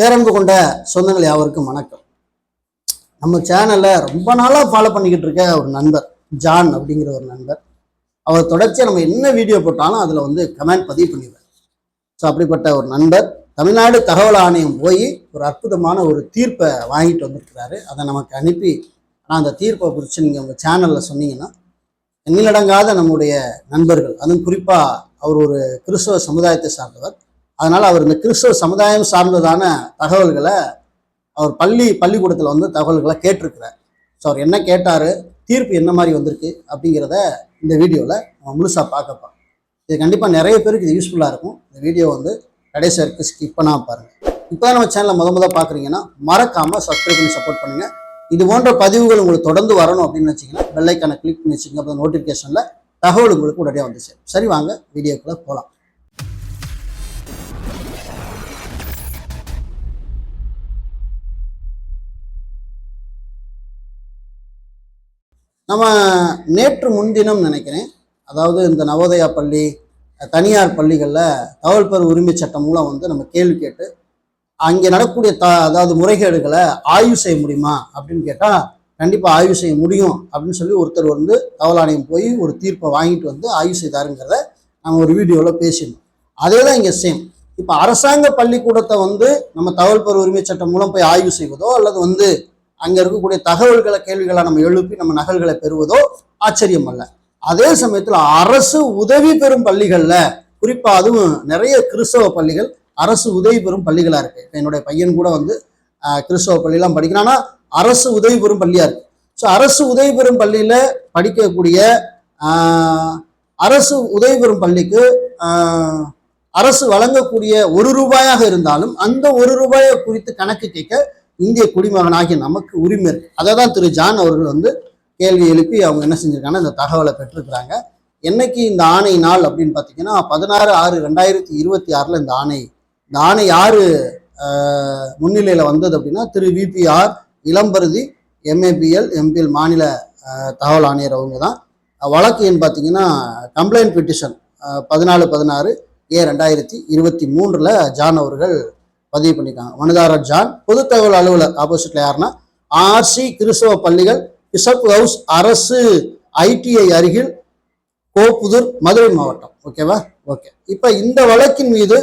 பேரன்பு கொண்ட சொந்தங்கள் யாவருக்கும் வணக்கம். நம்ம சேனல்ல ரொம்ப நாளாக ஃபாலோ பண்ணிக்கிட்டு இருக்க ஒரு நண்பர் ஜான் அப்படிங்கிற ஒரு நண்பர். அவர் தொடர்ச்சியாக நம்ம என்ன வீடியோ போட்டாலும் அதில் கமெண்ட் பதிவு பண்ணிடுவார். ஸோ அப்படிப்பட்ட ஒரு நண்பர் தமிழ்நாடு தகவல் ஆணையம் போய் ஒரு அற்புதமான ஒரு தீர்ப்பை வாங்கிட்டு வந்திருக்கிறாரு. அதை நமக்கு அனுப்பி, ஆனால் அந்த தீர்ப்பை குறித்து நீங்கள் உங்கள் சேனலில் சொன்னீங்கன்னா எண்ணிலடங்காத நம்முடைய நண்பர்கள், அதுவும் குறிப்பாக அவர் ஒரு கிறிஸ்தவ சமுதாயத்தை சார்ந்தவர், அதனால் அவர் இந்த கிறிஸ்தவ சமுதாயம் சார்ந்ததான தகவல்களை அவர் பள்ளிக்கூடத்தில் தகவல்களை கேட்டிருக்கிறார். ஸோ அவர் என்ன கேட்டார், தீர்ப்பு என்ன மாதிரி வந்திருக்கு அப்படிங்கிறத இந்த வீடியோவில் நம்ம முழுசாக பார்க்கப்போம். இது கண்டிப்பாக நிறைய பேருக்கு இது யூஸ்ஃபுல்லாக இருக்கும். இந்த வீடியோ கடைசி வரைக்கும் ஸ்கிப் பண்ணாமல் பாருங்கள். இப்போ தான் நம்ம சேனலை முத பார்க்குறீங்கன்னா மறக்காமல் சப்ஸ்கிரைப் பண்ணி சப்போர்ட் பண்ணுங்கள். இது போன்ற பதிவுகள் உங்களுக்கு தொடர்ந்து வரணும் அப்படின்னு வச்சிங்கன்னா பெல் ஐக்கானை கிளிக் பண்ணி வச்சுங்க. அப்போ நோட்டிஃபிகேஷனில் தகவல் உங்களுக்கு உடனே வந்துச்சு. சரி, வாங்க வீடியோக்குள்ளே போகலாம். நம்ம நேற்று முன்தினம் நினைக்கிறேன், அதாவது இந்த நவோதயா பள்ளி, தனியார் பள்ளிகளில் தகவல் பெறும் உரிமை சட்டம் மூலம் நம்ம கேள்வி கேட்டு அங்கே நடக்கக்கூடிய அதாவது முறைகேடுகளை ஆய்வு செய்ய முடியுமா அப்படின்னு கேட்டால் கண்டிப்பாக ஆய்வு செய்ய முடியும் அப்படின்னு சொல்லி ஒருத்தர் தகவல் ஆணையம் போய் ஒரு தீர்ப்பை வாங்கிட்டு ஆய்வு செய்தாருங்கிறத நம்ம ஒரு வீடியோவில் பேசியிருந்தோம். அதே தான் இங்கே சேம். இப்போ அரசாங்க பள்ளிக்கூடத்தை நம்ம தகவல் பெறும் உரிமை சட்டம் மூலம் போய் ஆய்வு செய்வதோ அல்லது அங்கே இருக்கக்கூடிய தகவல்களை கேள்விகளை நம்ம எழுப்பி நம்ம நகல்களை பெறுவதோ ஆச்சரியம் அல்ல. அதே சமயத்தில் அரசு உதவி பெறும் பள்ளிகளில், குறிப்பாக அதுவும் நிறைய கிறிஸ்தவ பள்ளிகள் அரசு உதவி பெறும் பள்ளிகளாக இருக்குது. இப்போ என்னுடைய பையன் கூட கிறிஸ்தவ பள்ளியெல்லாம் படிக்கிறான்னா அரசு உதவி பெறும் பள்ளியாக இருக்குது. ஸோ அரசு உதவி பெறும் பள்ளியில் படிக்கக்கூடிய அரசு உதவி பெறும் பள்ளிக்கு அரசு வழங்கக்கூடிய ₹1 இருந்தாலும் அந்த ₹1 குறித்து கணக்கு கேட்க இந்திய குடிமகனாகிய நமக்கு உரிமை இருக்கு. அதை தான் திரு ஜான் அவர்கள் கேள்வி எழுப்பி அவங்க என்ன செஞ்சிருக்காங்கன்னா இந்த தகவலை பெற்றிருக்கிறாங்க. என்னைக்கு இந்த ஆணை நாள் அப்படின்னு பார்த்தீங்கன்னா 16/6/2026 இந்த ஆணை யாரு முன்னிலையில் வந்தது அப்படின்னா திரு VPR இளம்பருதி MABL MPL மாநில தகவல் ஆணையர் அவங்க தான். வழக்கு எண் பார்த்தீங்கன்னா கம்ப்ளைண்ட் பெட்டிஷன் 14/16/2023 ஜான் அவர்கள் பதிவு பண்ணியிருக்காங்க. மனுதாரர் ஜான், பொது தகவல் அலுவலர் ஆப்போசிட்ல யாருன்னா RC கிறிஸ்தவ பள்ளிகள், பிஷப் ஹவுஸ், அரசு ITI அருகில், கோப்புதூர், மதுரை மாவட்டம். ஓகேவா? ஓகே. இப்போ இந்த வழக்கின் மீது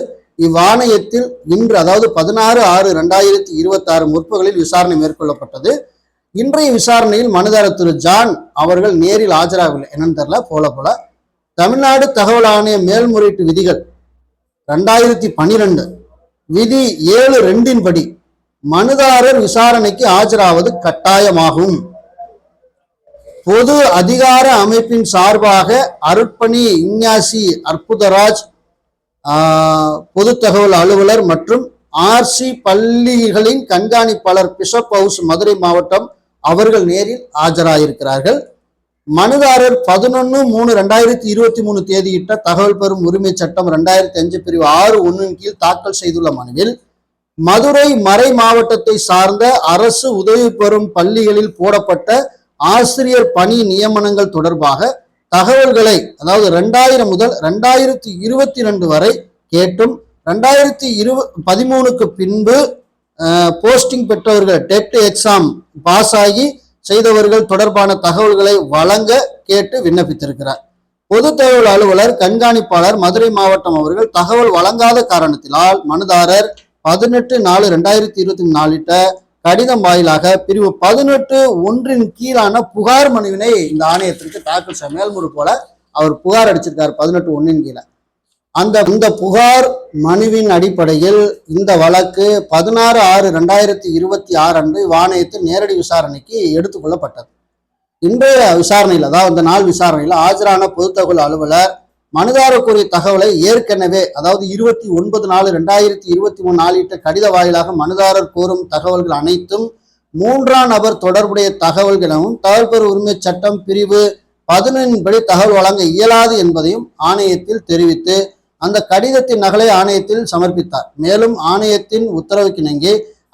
இவ்வாணையத்தில் இன்று, அதாவது 16/6/2026 முற்பகலில் விசாரணை மேற்கொள்ளப்பட்டது. இன்றைய விசாரணையில் மனுதாரர் திரு ஜான் அவர்கள் நேரில் ஆஜராகவில்லை. என்னன்னு தெரியல, போல தமிழ்நாடு தகவல் ஆணைய மேல்முறையீட்டு விதிகள் 2012 விதி 7(2) படி மனுதாரர் விசாரணைக்கு ஆஜராவது கட்டாயமாகும். பொது அதிகார அமைப்பின் சார்பாக அருட்பணி இஞ்ஞாசி அற்புதராஜ் பொது தகவல் அலுவலர் மற்றும் RC பள்ளிகளின் கண்காணிப்பாளர் பிஷப் ஹவுஸ் மதுரை மாவட்டம் அவர்கள் நேரில் ஆஜராயிருக்கிறார்கள். மனுதாரர் 11/3/2023 தேதியிட்ட தகவல் பெறும் உரிமை சட்டம் 2005 பிரிவு 6(1) கீழ் தாக்கல் செய்துள்ள மனுவில் மதுரை மறை மாவட்டத்தை சார்ந்த அரசு உதவி பெறும் பள்ளிகளில் போடப்பட்ட ஆசிரியர் பணி நியமனங்கள் தொடர்பாக தகவல்களை, அதாவது 2000 முதல் 2022 வரை கேட்டும் 2013 பின்பு போஸ்டிங் பெற்றவர்கள், டெட் எக்ஸாம் பாஸ் ஆகி செய்தவர்கள் தொடர்பான தகவல்களை வழங்க கேட்டு விண்ணப்பித்திருக்கிறார். பொது தகவல் அலுவலர் கண்காணிப்பாளர் மதுரை மாவட்டம் அவர்கள் தகவல் வழங்காத காரணத்தினால் மனுதாரர் 18/4/2024 கடிதம் வாயிலாக பிரிவு 18(1) கீழான புகார் மனுவினை இந்த ஆணையத்திற்கு தாக்கல் செய்ய, மேல்முறை போல அவர் புகார் அடிச்சிருக்கார் 18(1) கீழே. இந்த புகார் மனுவின் அடிப்படையில் இந்த வழக்கு 16/6/2026 அன்று ஆணையத்தின் நேரடி விசாரணைக்கு எடுத்துக்கொள்ளப்பட்டது. இன்றைய விசாரணையில், அதாவது இந்த நாள் விசாரணையில் ஆஜரான பொது தகவல் அலுவலர் மனுதாரர் கூறிய தகவலை ஏற்கனவே, அதாவது 29/4/2023 நாளிட்ட கடித வாயிலாக மனுதாரர் கோரும் தகவல்கள் அனைத்தும் 3ஆம் நபர் தொடர்புடைய தகவல்கள் எனவும் தகவல் பெறும் உரிமை சட்டம் பிரிவு 11 படி தகவல் வழங்க இயலாது என்பதையும் ஆணையத்தில் தெரிவித்து அந்த கடிதத்தின் நகலை ஆணையத்தில் சமர்ப்பித்தார். மேலும் ஆணையத்தின் உத்தரவுக்கிணங்கி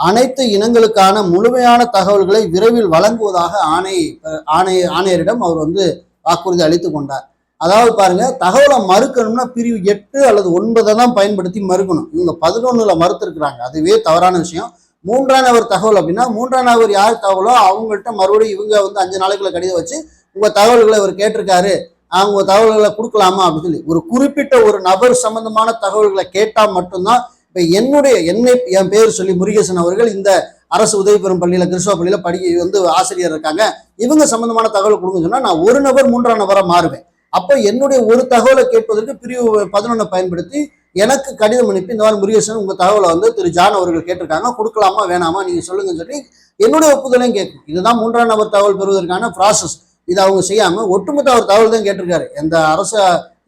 அனைத்து இனங்களுக்கான முழுமையான தகவல்களை விரைவில் வழங்குவதாக ஆணையரிடம் அவர் வாக்குறுதி அளித்து கொண்டார். அதாவது பாருங்க, தகவலை மறுக்கணும்னா பிரிவு 8 அல்லது 9 தான் பயன்படுத்தி மறுக்கணும். இவங்க 11ல மறுத்திருக்கிறாங்க. அதுவே தவறான விஷயம். 3ஆம் நபர் தகவல் அப்படின்னா 3ஆம் நபர் யார் தகவலோ அவங்கள்ட்ட மறுபடியும் இவங்க வந்து 5 நாளைக்குள்ள கடிதம் வச்சு உங்க தகவல்களை இவர் கேட்டிருக்காரு, அவங்க தகவல்களை கொடுக்கலாமா அப்படின்னு சொல்லி ஒரு குறிப்பிட்ட ஒரு நபர் சம்பந்தமான தகவல்களை கேட்டா மட்டும்தான். இப்ப என் பேர் சொல்லி முருகேசன் அவர்கள் இந்த அரசு உதவி பெறும் பள்ளியில கிறிஸ்தவ பள்ளியில வந்து ஆசிரியர் இருக்காங்க, இவங்க சம்பந்தமான தகவல் கொடுங்க சொன்னா நான் ஒரு நபர் 3ஆம் நபரா மாறுவேன். அப்ப என்னுடைய ஒரு தகவலை கேட்பதற்கு பிரிவு 11 பயன்படுத்தி எனக்கு கடிதம் அனுப்பி இந்த மாதிரி முருகேசன் உங்க தகவலை வந்து திரு ஜான் அவர்கள் கேட்டிருக்காங்க, கொடுக்கலாமா வேணாமா நீங்க சொல்லுங்கன்னு சொல்லி என்னுடைய ஒப்புதலையும் கேட்கணும். இதுதான் 3ஆம் நபர் தகவல் பெறுவதற்கான ப்ராசஸ். இதை அவங்க செய்யாம ஒட்டுமொத்த அவர் தகவல் தான் கேட்டிருக்காரு. இந்த அரசு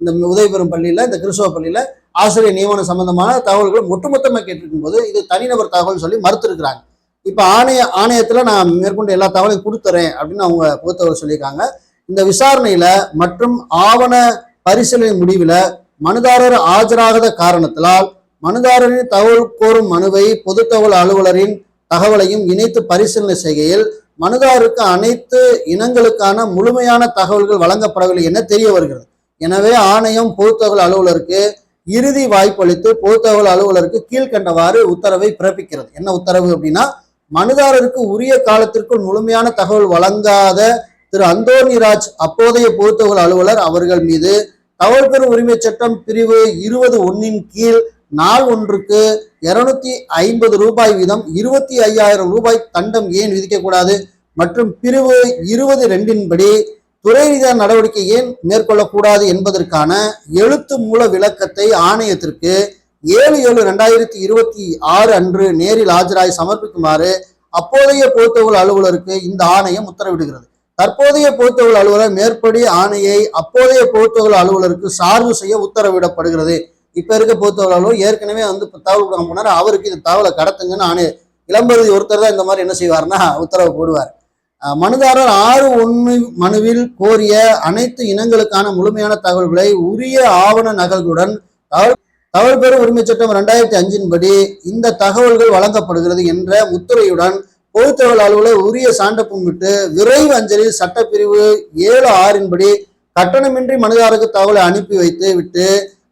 இந்த உதவி பெறும் பள்ளியில இந்த கிறிஸ்தவ பள்ளியில ஆசிரியர் நியமனம் சம்பந்தமான தகவல்கள் ஒட்டுமொத்தமா கேட்டிருக்கும் போது இது தனிநபர் தகவல் சொல்லி மறுத்திருக்கிறாங்க. இப்ப ஆணையத்துல நான் மேற்கொண்டு எல்லா தகவலையும் கொடுத்துறேன் அப்படின்னு அவங்க பொறுத்தவரை சொல்லியிருக்காங்க. இந்த விசாரணையில மற்றும் ஆவண பரிசீலனை முடிவுல மனுதாரர் ஆஜராகாத காரணத்தினால் மனுதாரரின் தகவல் கோரும் மனுவை பொது தகவல் அலுவலரின் தகவலையும் இணைத்து பரிசீலனை செய்கையில் மனுதாரருக்கு அனைத்து இனங்களுக்கான முழுமையான தகவல்கள் வழங்கப்படவில்லை என தெரிய வருகிறது. எனவே ஆணையம் பொது தகவல் அலுவலருக்கு இறுதி வாய்ப்பளித்து பொது தகவல் அலுவலருக்கு கீழ்கண்டவாறு உத்தரவை பிறப்பிக்கிறது. என்ன உத்தரவு அப்படின்னா, மனுதாரருக்கு உரிய காலத்திற்குள் முழுமையான தகவல் வழங்காத திரு அந்தோணிராஜ் அப்போதைய பொது தகவல் அலுவலர் அவர்கள் மீது தகவல் பெறும் உரிமை சட்டம் பிரிவு 20(1) கீழ் நாள் ஒன்றுக்கு 250 ரூபாய் வீதம் 25,000 ரூபாய் தண்டம் ஏன் விதிக்கக்கூடாது மற்றும் பிரிவு 20(2) படி துறை ரீதியான நடவடிக்கை ஏன் மேற்கொள்ளக்கூடாது என்பதற்கான எழுத்து மூல விளக்கத்தை ஆணையத்திற்கு 7/7/2026 அன்று நேரில் ஆஜராய் சமர்ப்பிக்குமாறு அப்போதைய பொது தகவல் அலுவலருக்கு இந்த ஆணையம் உத்தரவிடுகிறது. தற்போதைய பொது தகவல் அலுவலர் மேற்படி ஆணையை அப்போதைய பொது தகவல் அலுவலருக்கு சார்பு செய்ய உத்தரவிடப்படுகிறது. இப்ப இருக்க பொது தகவல் அலுவலர் ஏற்கனவே வந்து தகவல் கொடுக்க போனார், அவருக்கு இந்த தகவலை கடத்துங்கன்னு ஆணைய இளம்பருதி ஒருத்தர் தான் இந்த மாதிரி என்ன செய்வார்னா உத்தரவு போடுவார். மனுதாரர் 6(1) மனுவில் கோரிய அனைத்து இனங்களுக்கான முழுமையான தகவல்களை உரிய ஆவண நகல்களுடன் தகவல் பெறும் உரிமை சட்டம் 2005 படி இந்த தகவல்கள் வழங்கப்படுகிறது என்ற முத்திரையுடன் பொது தகவல் அலுவலர் உரிய சான்றப்பும் விட்டு விரைவு அஞ்சலில் சட்டப்பிரிவு 7(6) படி கட்டணமின்றி மனுதாரருக்கு தகவலை அனுப்பி வைத்து விட்டு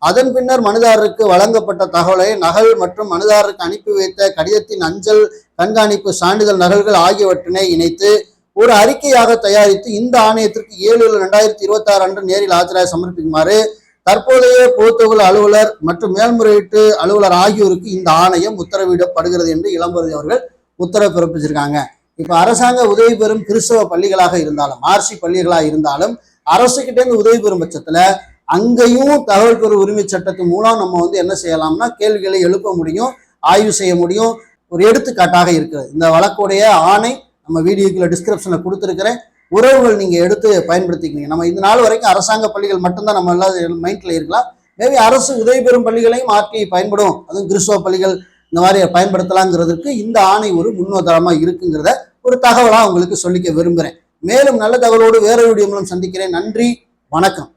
அதன் பின்னர் மனுதாரருக்கு வழங்கப்பட்ட தகவலை நகல் மற்றும் மனுதாரருக்கு அனுப்பி வைத்த கடிதத்தின் அஞ்சல் கண்காணிப்பு சான்றிதழ் நகல்கள் ஆகியவற்றினை இணைத்து ஒரு அறிக்கையாக தயாரித்து இந்த ஆணையத்திற்கு 7/7/2026 அன்று நேரில் ஆஜராக சமர்ப்பிக்குமாறு தற்போதைய பொது தகவல் அலுவலர் மற்றும் மேல்முறையீட்டு அலுவலர் ஆகியோருக்கு இந்த ஆணையம் உத்தரவிடப்படுகிறது என்று இளம்பருதி அவர்கள் உத்தரவு பிறப்பிச்சிருக்காங்க. இப்ப அரசாங்க உதவி பெறும் கிறிஸ்தவ பள்ளிகளாக இருந்தாலும் ஆர்சி பள்ளிகளாக இருந்தாலும் அரசுகிட்டே இருந்து உதவி பெறும் பட்சத்துல அங்கேயும் தகவல் பெறும் உரிமை சட்டத்தின் மூலம் நம்ம வந்து என்ன செய்யலாம்னா கேள்விகளை எழுப்ப முடியும், ஆய்வு செய்ய முடியும். ஒரு எடுத்துக்காட்டாக இருக்கிறது இந்த வழக்குடைய ஆணை நம்ம வீடியோக்குள்ள டிஸ்கிரிப்ஷன்ல கொடுத்துருக்கிறேன். உறவுகள் நீங்க எடுத்து பயன்படுத்திக்கிங்க. நம்ம இந்த நாள் வரைக்கும் அரசாங்க பள்ளிகள் மட்டும்தான் நம்ம எல்லாம் மைண்ட்ல இருக்கலாம். மேபி அரசு உதவி பெறும் பள்ளிகளையும் ஆர்டிஐ பயன்படும், அதுவும் கிறிஸ்தவ பள்ளிகள் இந்த மாதிரி பயன்படுத்தலாங்கிறதுக்கு இந்த ஆணை ஒரு முன்னுதாரணமா இருக்குங்கிறத ஒரு தகவலா உங்களுக்கு சொல்லிக்க விரும்புகிறேன். மேலும் நல்ல தகவலோடு வேற வீடியோ மூலம் சந்திக்கிறேன். நன்றி, வணக்கம்.